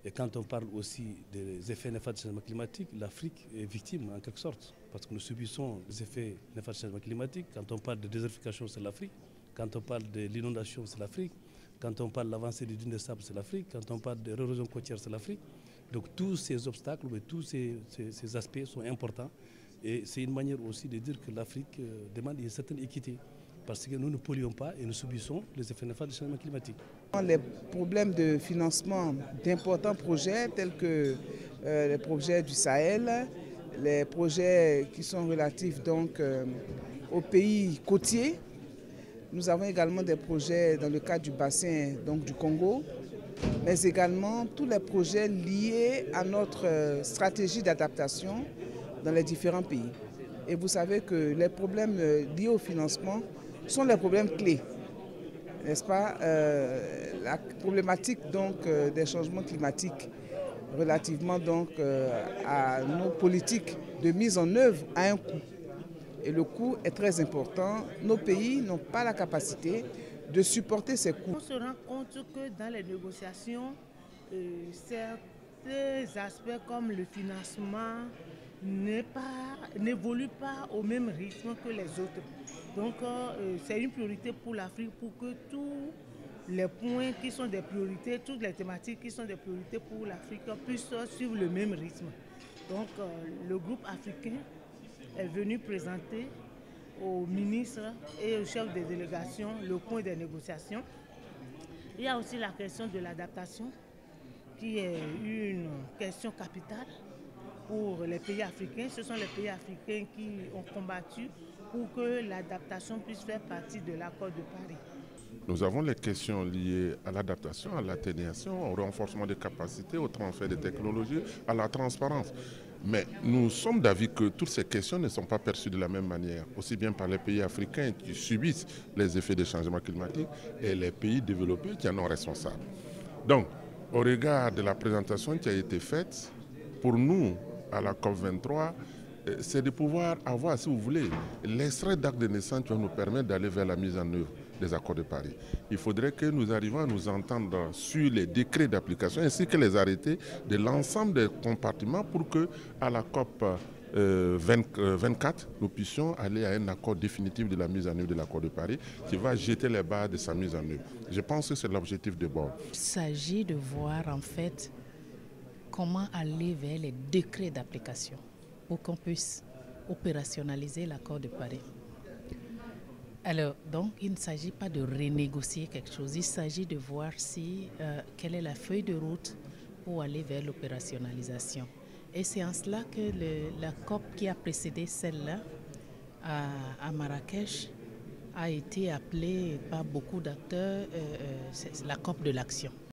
Et quand on parle aussi des effets néfastes du changement climatique, l'Afrique est victime en quelque sorte, parce que nous subissons les effets néfastes du changement climatique. Quand on parle de désertification, c'est l'Afrique. Quand on parle de l'inondation, c'est l'Afrique. Quand on parle de l'avancée des dunes de sable, c'est l'Afrique. Quand on parle de l'érosion côtière, c'est l'Afrique. Donc tous ces obstacles, tous ces aspects sont importants. Et c'est une manière aussi de dire que l'Afrique demande une certaine équité, parce que nous ne polluons pas et nous subissons les effets néfastes du changement climatique. Les problèmes de financement d'importants projets tels que les projets du Sahel, les projets qui sont relatifs donc aux pays côtiers. Nous avons également des projets dans le cadre du bassin donc, du Congo, mais également tous les projets liés à notre stratégie d'adaptation dans les différents pays. Et vous savez que les problèmes liés au financement sont les problèmes clés, n'est-ce pas? La problématique donc des changements climatiques relativement donc à nos politiques de mise en œuvre a un coût. Et le coût est très important. Nos pays n'ont pas la capacité de supporter ces coûts. On se rend compte que dans les négociations, certains aspects comme le financement n'évoluent pas au même rythme que les autres. Donc c'est une priorité pour l'Afrique pour que tous les points qui sont des priorités, toutes les thématiques qui sont des priorités pour l'Afrique puissent suivre le même rythme. Donc le groupe africain est venu présenter aux ministres et aux chefs des délégations le point des négociations. Il y a aussi la question de l'adaptation qui est une question capitale pour les pays africains. Ce sont les pays africains qui ont combattu pour que l'adaptation puisse faire partie de l'accord de Paris. Nous avons les questions liées à l'adaptation, à l'atténuation, au renforcement des capacités, au transfert des technologies, à la transparence. Mais nous sommes d'avis que toutes ces questions ne sont pas perçues de la même manière, aussi bien par les pays africains qui subissent les effets des changements climatiques et les pays développés qui en sont responsables. Donc, au regard de la présentation qui a été faite, pour nous, à la COP23, c'est de pouvoir avoir, si vous voulez, l'extrait d'acte de naissance qui va nous permettre d'aller vers la mise en œuvre des accords de Paris. Il faudrait que nous arrivions à nous entendre sur les décrets d'application ainsi que les arrêtés de l'ensemble des compartiments pour que, à la COP 24, nous puissions aller à un accord définitif de la mise en œuvre de l'accord de Paris qui va jeter les bases de sa mise en œuvre. Je pense que c'est l'objectif de bord. Il s'agit de voir en fait comment aller vers les décrets d'application pour qu'on puisse opérationnaliser l'accord de Paris. Alors, donc, il ne s'agit pas de renégocier quelque chose, il s'agit de voir quelle est la feuille de route pour aller vers l'opérationnalisation. Et c'est en cela que la COP qui a précédé celle-là à Marrakech a été appelée par beaucoup d'acteurs la COP de l'action.